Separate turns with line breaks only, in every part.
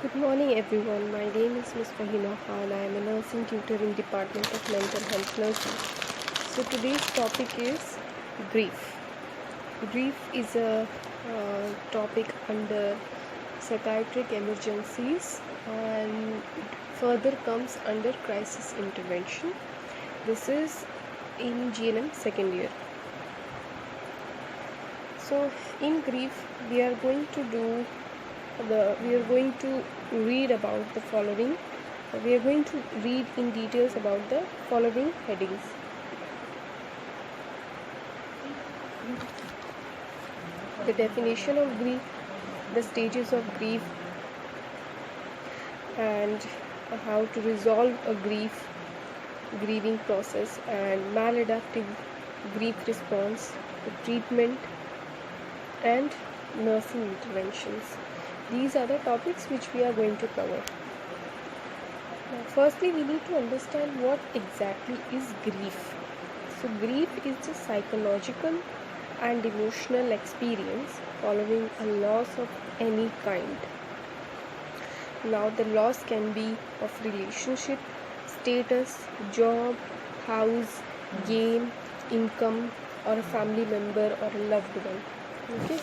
Good morning everyone. My name is Ms. Fahima Khan. I am a nursing tutor in Department of Mental Health Nursing. So today's topic is grief. Grief is a topic under psychiatric emergencies and further comes under crisis intervention. This is in GNM second year. So in grief we are going to read about the following. We are going to read in details about the following headings. The definition of grief, the stages of grief, and how to resolve a grieving process, and maladaptive grief response, the treatment, and nursing interventions. These are the topics which we are going to cover. Now, firstly, we need to understand what exactly is grief. So, grief is a psychological and emotional experience following a loss of any kind. Now, the loss can be of relationship, status, job, house, gain, income, or a family member or a loved one. Okay?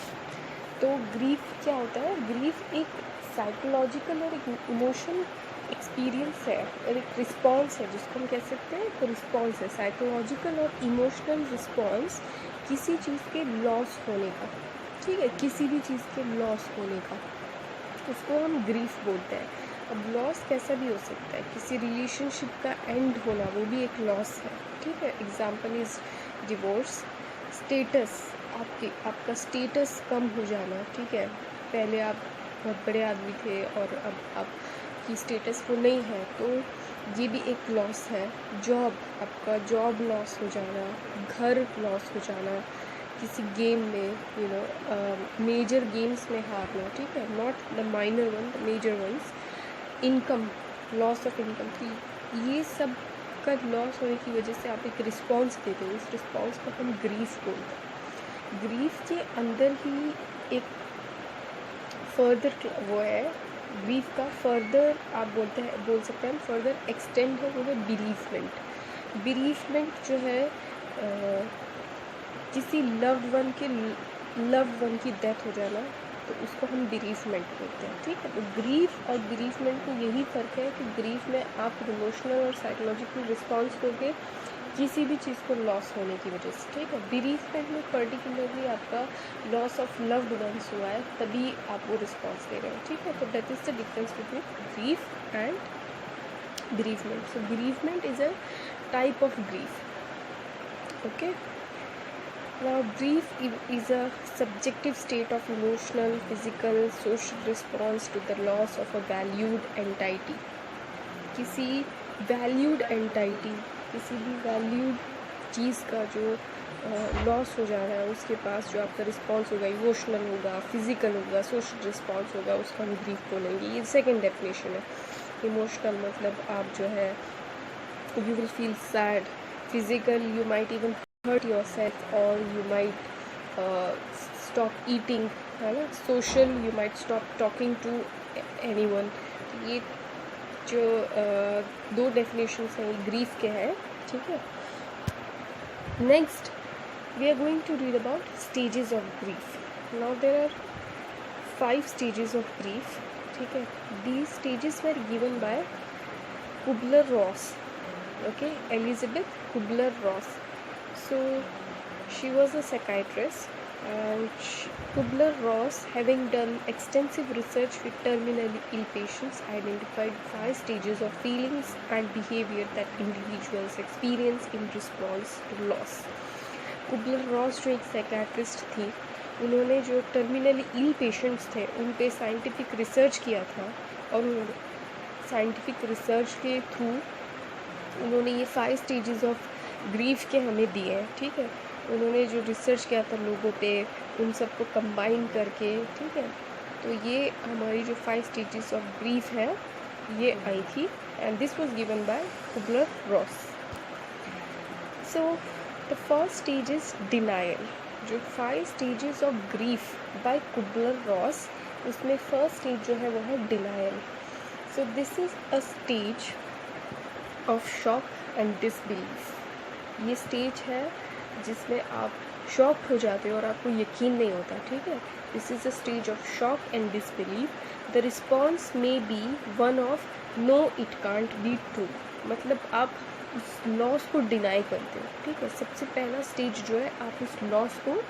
तो grief क्या होता है? Grief एक psychological और एक emotional experience है और एक रिस्पॉन्स है, जिसको हम कह सकते हैं एक रिस्पॉन्स है, साइकोलॉजिकल और इमोशनल रिस्पॉन्स किसी चीज़ के लॉस होने का. ठीक है, किसी भी चीज़ के लॉस होने का, उसको हम ग्रीफ बोलते हैं. अब लॉस कैसा भी हो सकता है, किसी रिलेशनशिप का एंड होना वो भी एक लॉस है. ठीक है, एग्जाम्पल इज डिवोर्स. स्टेटस, आपका स्टेटस कम हो जाना. ठीक है, पहले आप बहुत बड़े आदमी थे और अब आपकी स्टेटस वो नहीं है, तो ये भी एक लॉस है. जॉब, आपका जॉब लॉस हो जाना, घर लॉस हो जाना, किसी गेम में मेजर गेम्स में हारना. ठीक है, not the minor one, the major ones. Income, loss of income. तो ये सब का लॉस होने की वजह से आप एक रिस्पॉन्स देते हैं. इस रिस्पॉन्स को हम ग्रीफ बोलते हैं. ग्रीफ के अंदर ही एक फर्दर वो है. ग्रीफ का फर्दर आप बोल सकते हैं फर्दर एक्सटेंड है, वो है बिरीफमेंट. बिरीफमेंट जो है किसी लव्ड वन की डेथ हो जाना, तो उसको हम बिरीफमेंट बोलते हैं. ठीक है, तो ग्रीफ और बिरीफमेंट को यही फ़र्क है कि ग्रीफ में आप इमोशनल और साइकोलॉजिकल रिस्पॉन्स दोगे किसी भी चीज़ को लॉस होने की वजह से. ठीक है, बिरीफमेंट में पर्टिकुलरली आपका लॉस ऑफ लव्ड वंस हुआ है, तभी आप वो रिस्पॉन्स दे रहे हो. ठीक है, तो that is the difference between grief and bereavement. So bereavement is a type of grief. Okay, now grief is a subjective state of emotional, physical, social response to the loss of a valued entity. किसी valued entity, किसी भी valued चीज़ का जो loss हो जा रहा है, उसके पास जो आपका रिस्पॉन्स होगा, इमोशनल होगा, फिजिकल होगा, सोशल रिस्पॉन्स होगा, उसका हम ग्रीफ बोलेंगे. ये सेकेंड डेफिनेशन है. इमोशनल मतलब आप जो है you will feel sad. Physical, you might even hurt yourself और यू माइट स्टॉप ईटिंग, है ना. Social, you might stop talking to anyone. ये जो दो डेफिनेशंस हैं ये ग्रीफ के हैं. ठीक है, next we are going to read about stages of grief. Now there are 5 stages of grief. ठीक है, these stages were given by Kubler-Ross. Okay, Elizabeth Kubler-Ross. So she was a psychiatrist, and Kubler-Ross, having done extensive research with terminally ill patients, identified 5 stages of feelings and behavior that individuals experience in response to loss. Kubler-Ross जो एक psychiatrist थी, उन्होंने जो terminally ill patients थे उन पे scientific research किया था, और उन्होंने साइंटिफिक रिसर्च के थ्रू उन्होंने ये 5 स्टेजेस ऑफ ग्रीफ के हमें दिए हैं. ठीक है, उन्होंने जो रिसर्च किया था लोगों पे, उन सबको कंबाइन करके. ठीक है, तो ये हमारी जो 5 स्टेजेस ऑफ ग्रीफ है ये आई थी, and this was given by Kübler-Ross. So the first stage is denial. जो 5 stages of grief by Kubler-Ross, उसमें फर्स्ट स्टेज जो है वो है denial. So this is a stage of shock and disbelief. ये स्टेज है जिसमें आप शॉक्ड हो जाते हो और आपको यकीन नहीं होता. ठीक है, this is a stage of shock and disbelief. The response may be one of no it can't be true. मतलब आप उस लॉस को डिनाई करते हो. ठीक है, सबसे पहला स्टेज जो है आप उस लॉस को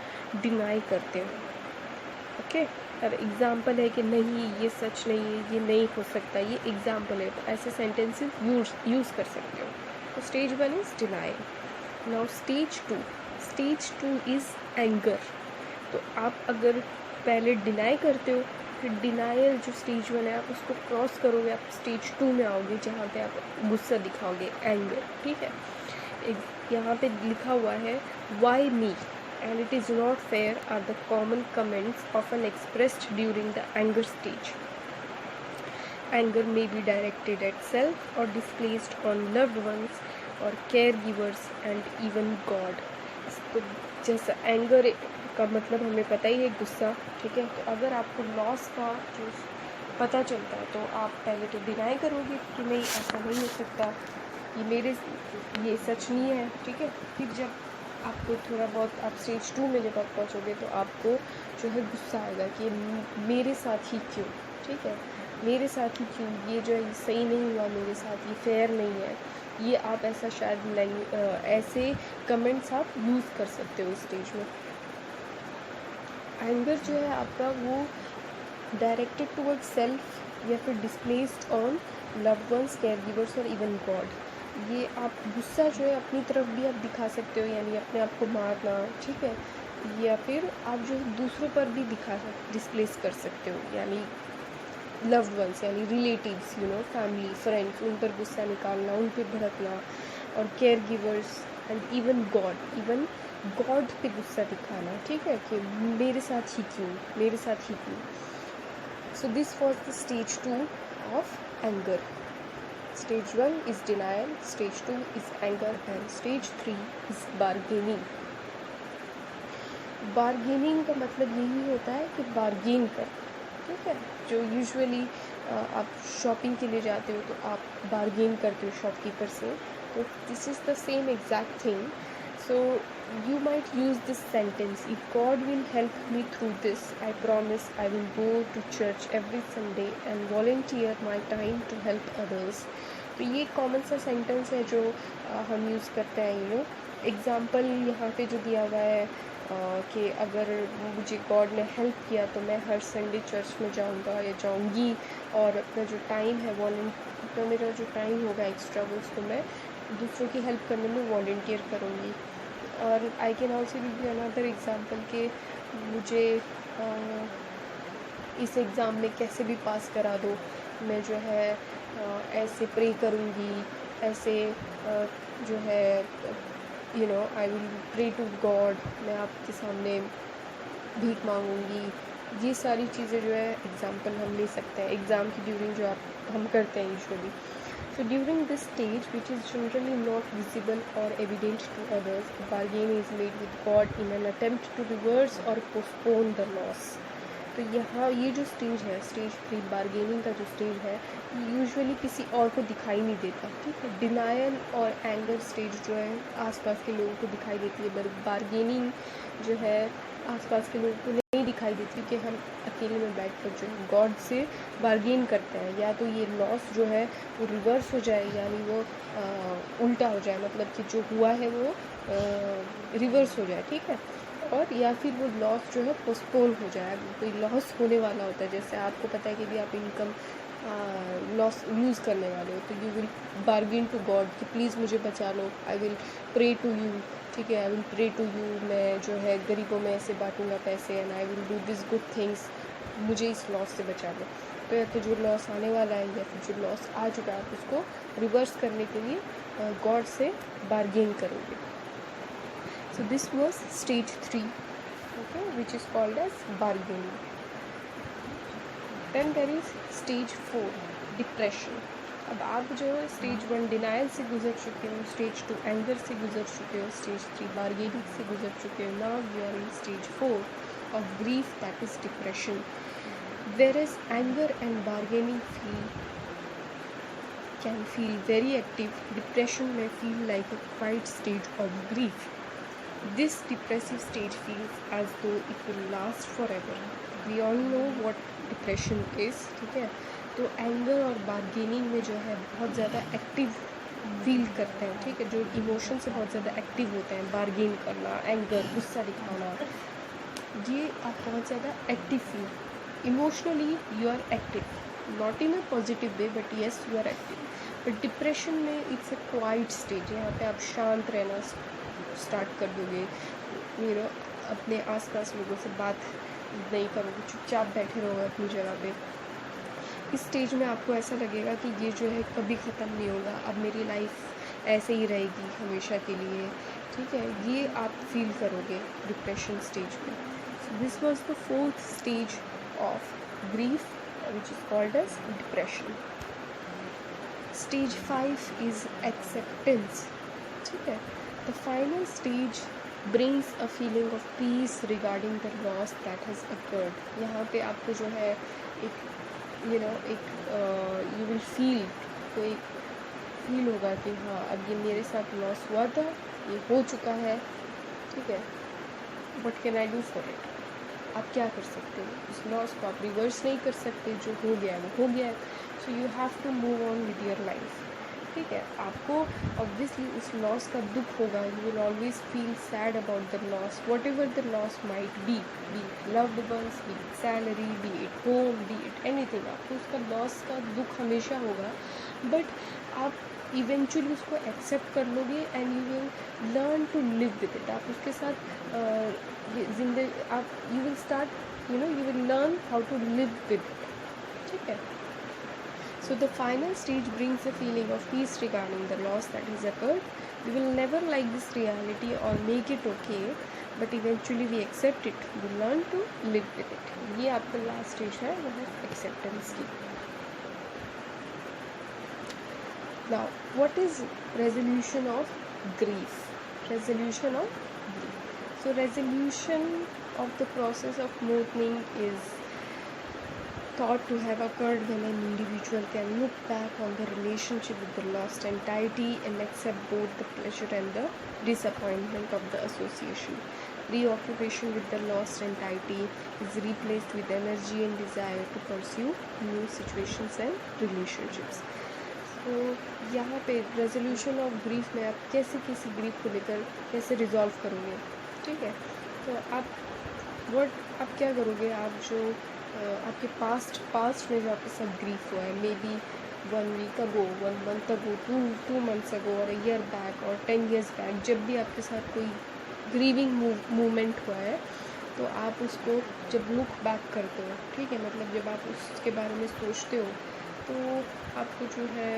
डिनाई करते हो. ओके, और एग्जाम्पल है कि नहीं ये सच नहीं है, ये नहीं हो सकता, ये एग्जाम्पल है, तो ऐसे सेंटेंसेस यूज़ कर सकते हो. तो stage 1 is denial. Now stage two is anger. तो आप अगर पहले डिनाई करते हो, फिर डिनाइल जो स्टेज 1 है आप उसको क्रॉस करोगे, आप स्टेज 2 में आओगे जहाँ पे आप गुस्सा दिखाओगे, एंगर. ठीक है, यहाँ पे लिखा हुआ है why me and it is not fair are the common comments often expressed during the anger stage. Anger may be directed at self or displaced on loved ones or caregivers and even God. तो जैसा anger का मतलब हमें पता ही है गुस्सा. ठीक है, तो अगर आपको लॉस का जो पता चलता है तो आप पहले तो डिनाई करोगे कि नहीं ऐसा नहीं हो सकता, ये सच नहीं है. ठीक है, फिर जब आपको थोड़ा बहुत आप स्टेज 2 में जब आप पहुँचोगे तो आपको जो है गुस्सा आएगा कि मेरे साथ ही क्यों. ठीक है, मेरे साथ ही क्यों, ये जो है सही नहीं हुआ मेरे साथ, ये फेयर नहीं है. ये आप ऐसा शायद ऐसे कमेंट्स आप यूज़ कर सकते हो इस स्टेज में. एंगर जो है आपका वो डायरेक्टेड टुवर्ड सेल्फ या फिर displaced on loved ones, caregivers और इवन गॉड. ये आप गुस्सा जो है अपनी तरफ भी आप दिखा सकते हो, यानी अपने आप को मारना. ठीक है, या फिर आप जो है दूसरों पर भी डिस्प्लेस कर सकते हो, यानी लव्ड वंस यानी रिलेटिव्स, फैमिली, फ्रेंड्स, उन पर गुस्सा निकालना, उन पर भड़कना. और care givers and even God पे गुस्सा दिखाना. ठीक है, कि मेरे साथ ही क्यों. So this was the stage 2 of anger. Stage 1 is denial, Stage 2 is anger and Stage 3 is bargaining. Bargaining का मतलब यही होता है कि बार्गेन कर. ठीक है, जो यूजुअली आप शॉपिंग के लिए जाते हो तो आप बार्गेन करते हो शॉपकीपर से. तो this is the same exact thing. So you might use this sentence: if God will help me through this, I promise I will go to church every Sunday and volunteer my time to help others. तो ये common सा sentence है जो हम use करते हैं. Example यहाँ पे जो दिया हुआ है कि अगर मुझे गॉड ने हेल्प किया तो मैं हर संडे चर्च में जाऊँगा या जाऊँगी, और अपना जो टाइम है तो मेरा जो टाइम होगा एक्स्ट्रा वो उसको मैं दूसरों की हेल्प करने में वॉलंटियर करूँगी. और I can also give you another example कि मुझे इस एग्ज़ाम में कैसे भी पास करा दो, मैं जो है ऐसे प्रे करूँगी, ऐसे जो है I will pray to God, मैं आपके सामने भीख मांगूंगी. ये सारी चीज़ें जो है एग्जाम्पल हम ले सकते हैं एग्ज़ाम की ड्यूरिंग जो हम करते हैं usually. So during this stage, which is generally not visible or evident to others, a bargain is made with God in an attempt to reverse or postpone the loss. तो यहाँ ये जो stage है, stage 3 bargaining का जो stage है, usually किसी और को दिखाई नहीं देता. ठीक है, डिनायल और एंगर स्टेज जो है आसपास के लोगों को दिखाई देती है, बार्गेनिंग जो है आसपास के लोगों को नहीं दिखाई देती कि हम अकेले में बैठकर जो है गॉड से बार्गेन करते हैं, या तो ये लॉस जो है वो रिवर्स हो जाए, यानी वो उल्टा हो जाए, मतलब कि जो हुआ है वो रिवर्स हो जाए. ठीक है, और या फिर वो लॉस जो है पोस्टपोन हो जाए. कोई लॉस होने वाला होता है, जैसे आपको पता है कि भी आप इनकम लॉस लूज़ करने वाले हो, तो you will bargain to god कि प्लीज़ मुझे बचा लो, I will pray to you. ठीक है, I will pray to you, मैं जो है गरीबों में ऐसे बांटूंगा पैसे, and I will do this good things, मुझे इस लॉस से बचा लो. तो या तो जो लॉस आने वाला है या फिर जो लॉस आ चुका है, आप उसको रिवर्स करने के लिए गॉड से बार्गेन करोगे. So this was stage 3, okay, which is called as bargaining. Then there is stage 4, depression. अब आप जो है स्टेज 1 डिनाइल से गुजर चुके हो, स्टेज 2 एंगर से गुजर चुके हो, स्टेज 3 बार्गेनिंग से गुजर चुके हो. Now you are in stage 4 of grief, that is depression. Whereas anger and bargaining can feel very active, depression may feel like a quiet stage of grief. This depressive stage feels as though it will last forever. We all know what depression is, ठीक है? तो anger और bargaining में जो है बहुत ज़्यादा active feel करते हैं, ठीक है? जो इमोशन से बहुत ज़्यादा एक्टिव होते हैं, बार्गेन करना, एंगर, गुस्सा दिखाना, ये आप बहुत ज़्यादा active feel, emotionally you are active, not in a positive way but yes you are active. But depression में इट्स अ क्वाइट स्टेज. यहाँ पे आप शांत रहना स्टार्ट कर दोगे, यू नो, अपने आसपास लोगों से बात नहीं करोगे, चुपचाप बैठे रहोगे अपनी जगह पे. इस स्टेज में आपको ऐसा लगेगा कि ये जो है कभी ख़त्म नहीं होगा, अब मेरी लाइफ ऐसे ही रहेगी हमेशा के लिए, ठीक है? ये आप फील करोगे डिप्रेशन स्टेज में. So this was the 4th stage of grief which is called as depression. Stage 5 is acceptance, ठीक है? The final stage brings a feeling of peace regarding the loss that has occurred. यहाँ पे आपको जो है एक you will feel, तो एक फील होगा कि हाँ अब ये मेरे साथ लॉस हुआ था, ये हो चुका है, ठीक है? What can I do for it? आप क्या कर सकते हो? उस लॉस को आप रिवर्स नहीं कर सकते, जो हो गया है वो हो गया है. So you have to move on with your life, ठीक है? आपको ऑब्वियसली उस लॉस का दुख होगा, you will always feel sad about the loss, whatever the loss might be it loved ones, be it salary, be it home, be it anything. आपको उसका loss का दुख हमेशा होगा, बट आप इवेंचुअली उसको एक्सेप्ट कर लोगे and you will learn to live with it. आप उसके साथ जिंदगी आप you will start, you will learn how to live with it, ठीक है? So the final stage brings a feeling of peace regarding the loss that has occurred. We will never like this reality or make it okay, but eventually we accept it. We learn to live with it. ये आपका last stage है, वो है acceptance की. Now, what is resolution of grief? Resolution of grief. So resolution of the process of mourning is thought to have occurred when an individual can look back on the relationship with the lost entity and accept both the pleasure and the disappointment of the association. Preoccupation with the lost entity is replaced with energy and desire to pursue new situations and relationships. तो यहाँ पे resolution of grief में आप कैसे किसी grief को लेकर कैसे रिजॉल्व करोगे, ठीक है? तो आप क्या करोगे? आप जो आपके पास्ट में जो आपके साथ ग्रीफ हुआ है, may be 1 week ago, 1 month ago, 2 months ago और a year back और 10 years back, जब भी आपके साथ कोई ग्रीविंग मूवमेंट हुआ है, तो आप उसको जब लुक बैक करते हो, ठीक है, मतलब जब आप उसके बारे में सोचते हो, तो आपको जो है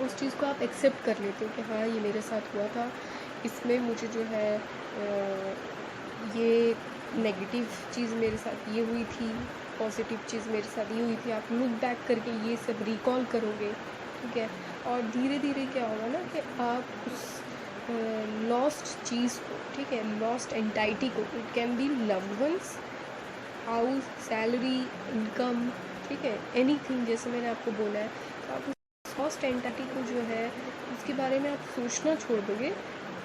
उस चीज़ को आप एक्सेप्ट कर लेते हो कि हाँ ये मेरे साथ हुआ था, इसमें मुझे जो है ये नेगेटिव चीज़ मेरे साथ ये हुई थी, पॉजिटिव चीज़ मेरे साथ ये हुई थी. आप लुक बैक करके ये सब रिकॉल करोगे, ठीक है? और धीरे धीरे क्या होगा ना कि आप उस लॉस्ट चीज़ को, ठीक है, लॉस्ट एंटाइटी को, it can be loved ones, house, salary, income, ठीक है, एनीथिंग, जैसे मैंने आपको बोला है, तो आप उस लॉस्ट एंटाइटी को जो है उसके बारे में आप सोचना छोड़ दोगे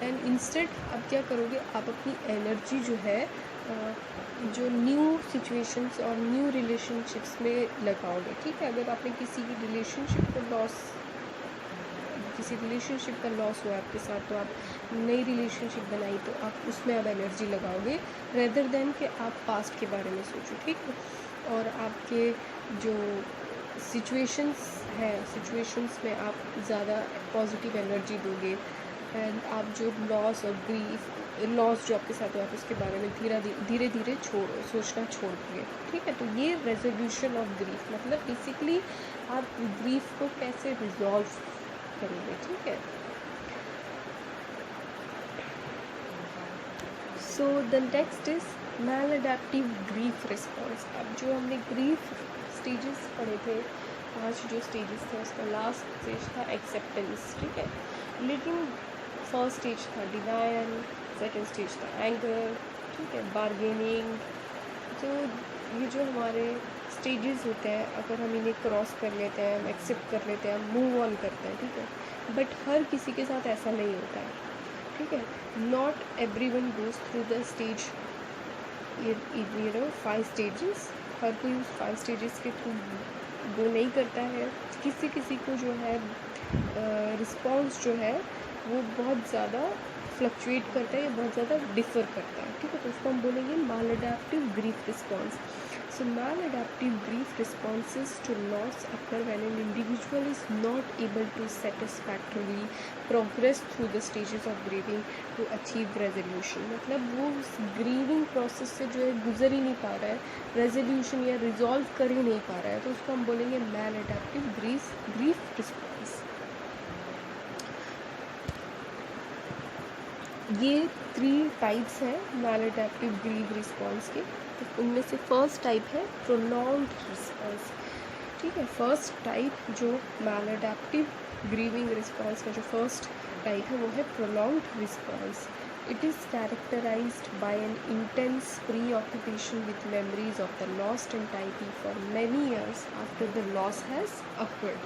एंड इंस्टेड आप क्या करोगे? आप अपनी एनर्जी जो है जो न्यू सिचुएशंस और न्यू रिलेशनशिप्स में लगाओगे, ठीक है? अगर आपने किसी रिलेशनशिप का लॉस हुआ आपके साथ, तो आप नई रिलेशनशिप बनाई, तो आप उसमें अब एनर्जी लगाओगे रेदर देन कि आप पास्ट के बारे में सोचो, ठीक है? और आपके जो सिचुएशंस में आप ज़्यादा पॉजिटिव एनर्जी दोगे एंड आप जो लॉस और लॉस जो आपके साथ हुआ है उसके बारे में धीरे धीरे सोचना छोड़ दोगे, ठीक है? तो ये रेजोल्यूशन ऑफ ग्रीफ, मतलब बेसिकली आप ग्रीफ को कैसे रिजॉल्व करोगे, ठीक है? So the next is maladaptive grief response. अब जो हमने ग्रीफ स्टेजेस पढ़े थे, 5 जो स्टेजेस थे, उसका लास्ट स्टेज था एक्सेप्टेंस, ठीक है? लेकिन फर्स्ट स्टेज था डिनायल, सेकेंड स्टेज था एंगर, ठीक है, बार्गेनिंग. तो ये जो हमारे स्टेजेस होते हैं, अगर हम इन्हें क्रॉस कर लेते हैं, हम एक्सेप्ट कर लेते हैं, मूव ऑन करते हैं, ठीक है। बट हर किसी के साथ ऐसा नहीं होता है, ठीक है। Not every one goes through the stage, 5 stages. हर कोई उस 5 स्टेजेस के थ्रू वो नहीं करता है। किसी किसी को जो है रिस्पॉन्स जो है वो बहुत ज़्यादा फ्लक्चुएट करता है या बहुत ज़्यादा डिफ़र करता है, ठीक है। तो उसको हम बोलेंगे maladaptive grief response. So maladaptive grief responses to loss occur when an individual is not able to satisfactorily progress through the stages of grieving to achieve resolution. मतलब वो उस ग्रीविंग प्रोसेस से जो है गुजर ही नहीं पा रहा है, रेजोल्यूशन या रिजॉल्व कर ही नहीं पा रहा है, तो उसको हम बोलेंगे मालअडैप्टिव ग्रीफ रिस्पॉन्स। ये 3 टाइप्स हैं मालअडैप्टिव ग्रीव रिस्पॉन्स के। तो उनमें से फर्स्ट टाइप है प्रोलॉन्ग्ड रिस्पॉन्स, ठीक है। फर्स्ट टाइप जो मालअडैप्टिव ग्रीविंग रिस्पॉन्स का जो फर्स्ट टाइप है वो है prolonged response. It is characterized by an intense preoccupation with memories of the lost entity for many years after the loss has occurred.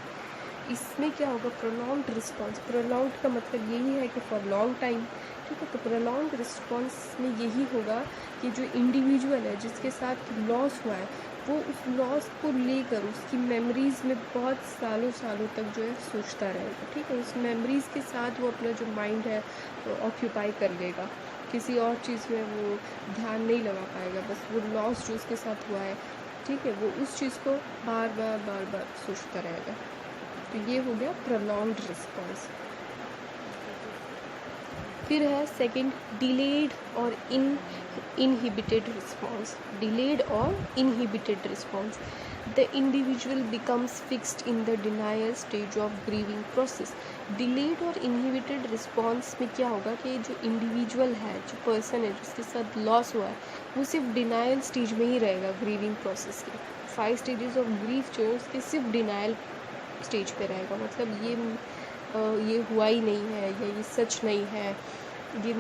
इसमें क्या होगा, प्रोलॉन्ग्ड रिस्पॉन्स, प्रोलॉन्ग्ड का मतलब यही है कि फॉर लॉन्ग टाइम, ठीक है। तो प्रोलॉन्ग्ड रिस्पॉन्स में यही होगा कि जो इंडिविजुअल है जिसके साथ लॉस हुआ है वो उस लॉस को लेकर उसकी मेमोरीज़ में बहुत सालों तक जो है सोचता रहेगा, ठीक है। उस मेमोरीज़ के साथ वो अपना जो माइंड है वो ऑक्यूपाई कर लेगा, किसी और चीज़ में वो ध्यान नहीं लगा पाएगा, बस वो लॉस जो उसके साथ हुआ है, ठीक है, वो उस चीज़ को बार बार सोचता रहेगा। तो ये हो गया प्रोलॉन्ग्ड रिस्पॉन्स। फिर है सेकंड डिलेड और इनहिबिटेड रिस्पॉन्स। डिलेड और inhibited response, the individual becomes fixed in the denial stage of grieving process. Delayed और इनहिबिटेड रिस्पॉन्स में क्या होगा कि जो इंडिविजुअल है, जो पर्सन है जिसके साथ लॉस हुआ है, वो सिर्फ डिनायल स्टेज में ही रहेगा ग्रीविंग प्रोसेस के। 5 स्टेजेस ऑफ ग्रीफ जो है उसके सिर्फ डिनायल स्टेज पे रहेगा, मतलब ये हुआ ही नहीं है या ये सच नहीं है, ये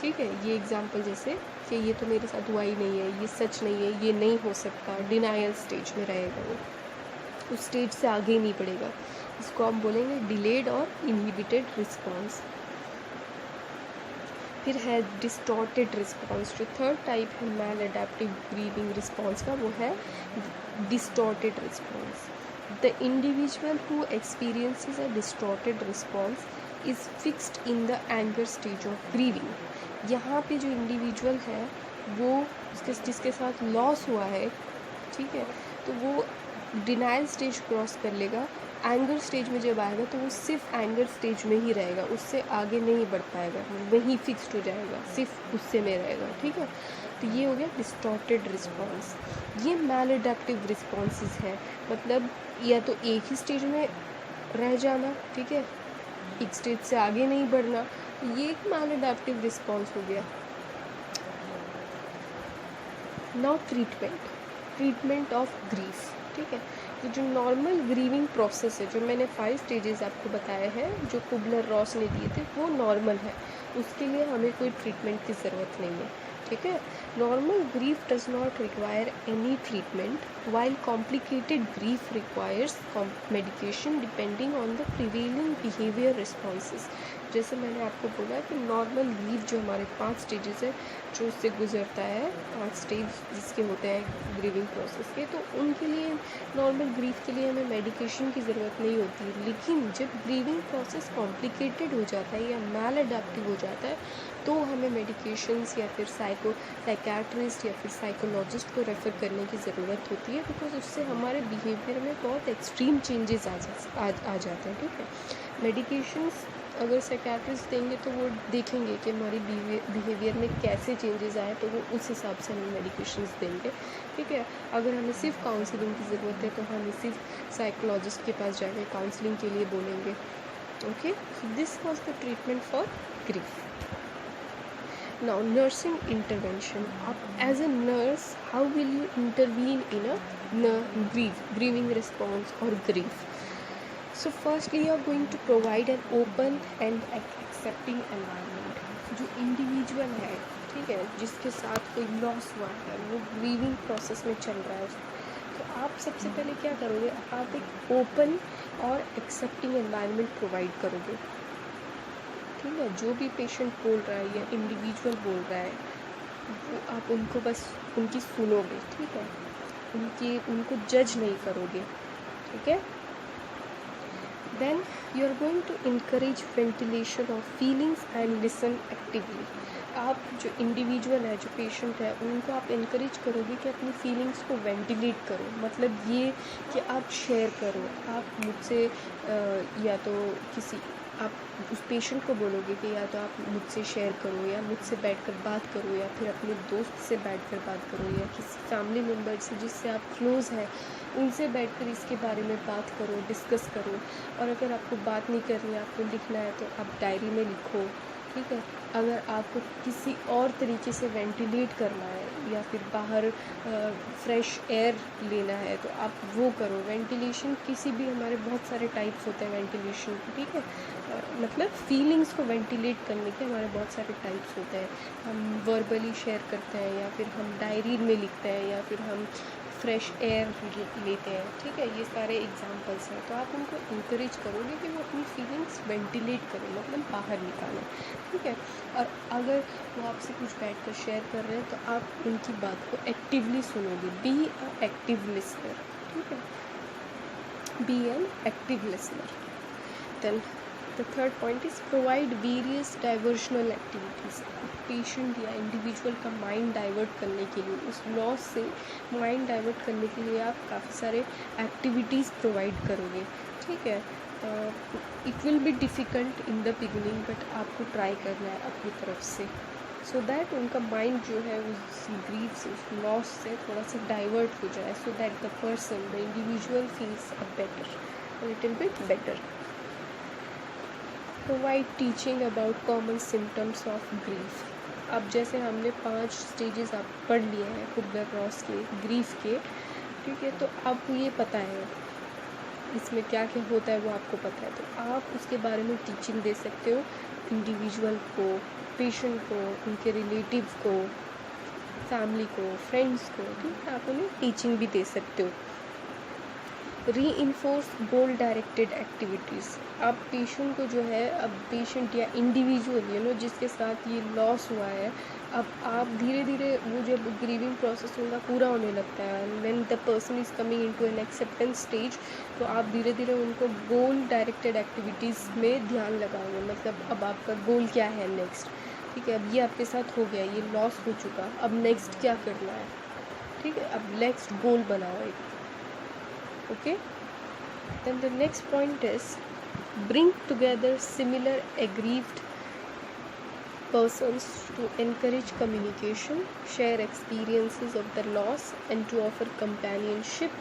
ठीक है। ये एग्जांपल जैसे कि ये तो मेरे साथ हुआ ही नहीं है, ये सच नहीं है, ये नहीं हो सकता, डिनायल स्टेज में रहेगा, वो उस स्टेज से आगे नहीं बढ़ेगा। इसको हम बोलेंगे डिलेड और इनहिबिटेड रिस्पॉन्स। फिर है डिस्टॉर्टेड रिस्पॉन्स। जो थर्ड टाइप है मालअडैप्टिव ग्रीविंग रिस्पॉन्स का वो है distorted response. The individual who experiences a distorted response is fixed in the anger stage of grieving. यहाँ पे जो इंडिविजुअल है वो जिसके साथ लॉस हुआ है, ठीक है, तो वो डिनाइल स्टेज क्रॉस कर लेगा। एंगर स्टेज में जब आएगा तो वो सिर्फ एंगर स्टेज में ही रहेगा, उससे आगे नहीं बढ़ पाएगा, वहीं फिक्स्ड हो जाएगा, सिर्फ गुस्से में रहेगा, ठीक है। तो ये हो गया डिस्टॉर्टेड रिस्पॉन्स। ये मालअडैप्टिव रिस्पॉन्सेस हैं, मतलब या तो एक ही स्टेज में रह जाना, ठीक है, एक स्टेज से आगे नहीं बढ़ना, ये एक मालअडैप्टिव रिस्पॉन्स हो गया। नाउ ट्रीटमेंट ऑफ ग्रीफ, ठीक है। तो जो नॉर्मल ग्रीविंग प्रोसेस है, जो मैंने 5 स्टेजेस आपको बताए हैं, जो कुबलर रॉस ने दिए थे, वो नॉर्मल है, उसके लिए हमें कोई ट्रीटमेंट की ज़रूरत नहीं है, ठीक है। Normal grief does not require any treatment, while complicated grief requires medication depending on the prevailing behaviour responses. जैसे मैंने आपको बोला कि नॉर्मल ग्रीफ जो हमारे 5 स्टेजेस है जो उससे गुजरता है, 5 स्टेज जिसके होते हैं ग्रीविंग प्रोसेस के, तो उनके लिए नॉर्मल ग्रीफ के लिए हमें मेडिकेशन की ज़रूरत नहीं होती। लेकिन जब ग्रीविंग प्रोसेस कॉम्प्लिकेटेड हो जाता है या मैलअडैप्टिव हो जाता है तो हमें मेडिकेशंस या फिर साइकियाट्रिस्ट या फिर साइकोलॉजिस्ट को रेफ़र करने की ज़रूरत होती है, बिकॉज उससे हमारे बिहेवियर में बहुत एक्सट्रीम चेंजेस आ जाते हैं, ठीक है। मेडिकेशंस अगर साइकियाट्रिस्ट देंगे तो वो देखेंगे कि हमारी बिहेवियर में कैसे चेंजेस आए, तो वो उस हिसाब से हमें मेडिकेशंस देंगे, ठीक है। अगर हमें सिर्फ काउंसलिंग की ज़रूरत है तो हमें सिर्फ साइकोलॉजिस्ट के पास जाके काउंसलिंग के लिए बोलेंगे, okay. So this was the treatment for grief. Now, nursing intervention. As a nurse, how will you intervene in a grieving response or grief? So, firstly, you are going to provide an open and accepting environment. जो individual है, ठीक है, जिसके साथ कोई loss हुआ है, वो ग्रीविंग प्रोसेस में चल रहा है, तो आप सबसे पहले क्या करोगे, आप एक ओपन और एक्सेप्टिंग एनवायरनमेंट प्रोवाइड करोगे। ठीक है, जो भी पेशेंट बोल रहा है या इंडिविजुअल बोल रहा है, वो आप उनको बस उनकी सुनोगे। ठीक है, उनको जज नहीं करोगे। ठीक है, then you are going to encourage ventilation of feelings and listen actively। आप जो इंडिविजुअल है, जो पेशेंट है, उनको आप इनक्रेज करोगे कि अपनी फीलिंग्स को वेंटिलेट करो। मतलब ये कि आप शेयर करो, आप मुझसे या तो किसी आप उस पेशेंट को बोलोगे कि या तो आप मुझसे शेयर करो, या मुझसे बैठकर बात करो, या फिर अपने दोस्त से बैठकर बात करो, या किसी फैमिली मेम्बर से जिससे आप क्लोज़ हैं उनसे बैठकर इसके बारे में बात करो, डिस्कस करो। और अगर आपको बात नहीं करनी है, आपको लिखना है, तो आप डायरी में लिखो। ठीक है, अगर आपको किसी और तरीके से वेंटिलेट करना है या फिर बाहर फ्रेश एयर लेना है, तो आप वो करो। वेंटिलेशन किसी भी, हमारे बहुत सारे टाइप्स होते हैं वेंटिलेशन के। ठीक है, मतलब फीलिंग्स को वेंटिलेट करने के हमारे बहुत सारे टाइप्स होते हैं। हम वर्बली शेयर करते हैं, या फिर हम डायरी में लिखते हैं, या फिर हम फ्रेश एयर लेते हैं। ठीक है, ये सारे एग्जांपल्स हैं। तो आप उनको इंकरेज करोगे कि वो अपनी फीलिंग्स वेंटिलेट करें, मतलब बाहर निकालें। ठीक है, और अगर वो आपसे कुछ बैठकर शेयर कर रहे हैं, तो आप उनकी बात को एक्टिवली सुनोगे। Be a active listener. ठीक है, be an active listener. Then the third point is provide various diversional activities. Patient या इंडिविजुअल का माइंड डाइवर्ट करने के लिए, उस लॉस से माइंड डाइवर्ट करने के लिए आप काफ़ी सारे एक्टिविटीज़ प्रोवाइड करोगे। ठीक है, it will be difficult in the beginning, but आपको ट्राई करना है अपनी तरफ से, सो दैट उनका माइंड जो है उस ग्रीफ से, उस लॉस से थोड़ा सा डाइवर्ट हो जाए, so that the person, the individual feels a little bit better. Provide teaching about common symptoms of grief. अब जैसे हमने 5 स्टेजेस आप पढ़ लिए हैं कुबलर-रॉस के ग्रीफ के। ठीक है, तो आपको ये पता है इसमें क्या क्या होता है, वो आपको पता है, तो आप उसके बारे में टीचिंग दे सकते हो इंडिविजुअल को, पेशेंट को, उनके रिलेटिव को, फैमिली को, फ्रेंड्स को। ठीक है, आप उन्हें टीचिंग भी दे सकते हो। रीइंफोर्स गोल डायरेक्टेड एक्टिविटीज़। अब पेशेंट को जो है, अब पेशेंट या इंडिविजुअल जिसके साथ ये लॉस हुआ है, अब आप धीरे धीरे वो जब ग्रीविंग प्रोसेस उनका पूरा होने लगता है, when the person is coming into an acceptance stage, तो आप धीरे धीरे उनको गोल डायरेक्टेड एक्टिविटीज़ में ध्यान लगाओगे। मतलब अब आपका गोल क्या है नेक्स्ट। ठीक है, अब ये आपके साथ हो गया, ये लॉस हो चुका, अब नेक्स्ट क्या करना है। ठीक है, अब नेक्स्ट गोल बनाओ एक। Okay, then the next point is bring together similar aggrieved persons to encourage communication, share experiences of the loss, and to offer companionship,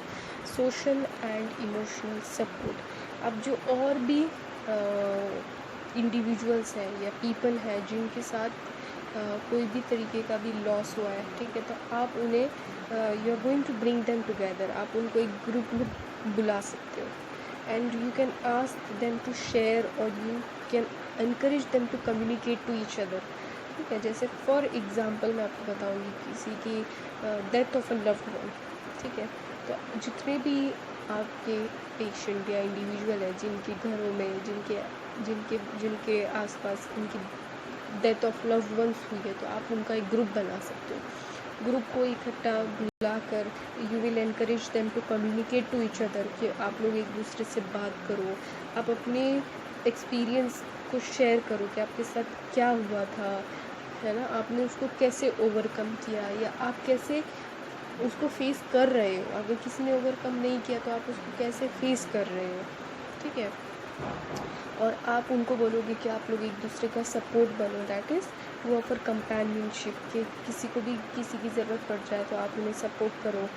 social and emotional support। अब जो और भी इंडिविजुअल्स हैं या पीपल हैं जिनके साथ कोई भी तरीके का भी लॉस हुआ है, ठीक है, तो आप उन्हें you are going to bring them together. आप उनको एक ग्रुप में बुला सकते हो, and you can ask them to share, और you can encourage them to communicate to each other। ठीक है, जैसे फॉर एग्ज़ाम्पल मैं आपको बताऊँगी किसी की death of a loved one. ठीक है, तो जितने भी आपके पेशेंट या इंडिविजुअल है जिनके घरों में, जिनके आसपास उनकी डेथ ऑफ लव्ड वंस हुई है, तो आप उनका एक ग्रुप बना सकते हो। ग्रुप को इकट्ठा बुलाकर you will encourage them to communicate to each other, कि आप लोग एक दूसरे से बात करो, आप अपने एक्सपीरियंस को शेयर करो कि आपके साथ क्या हुआ था, है ना, आपने उसको कैसे ओवरकम किया, या आप कैसे उसको फेस कर रहे हो। अगर किसी ने ओवरकम नहीं किया तो आप उसको कैसे फेस कर रहे हो। ठीक है, और आप उनको बोलोगे कि आप लोग एक दूसरे का सपोर्ट बनो, that is to offer companionship, कि किसी को भी किसी की ज़रूरत पड़ जाए तो आप उन्हें सपोर्ट करो,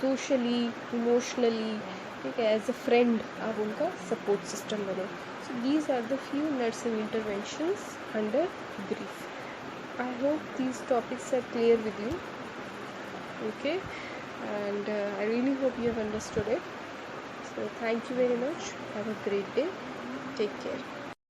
सोशली, इमोशनली। ठीक है, एज अ फ्रेंड आप उनका सपोर्ट सिस्टम बनो। So these are the few nursing interventions under grief. I hope these topics are clear with you. Okay, and I really hope you have understood it. So thank you very much. Have a great day. Take care.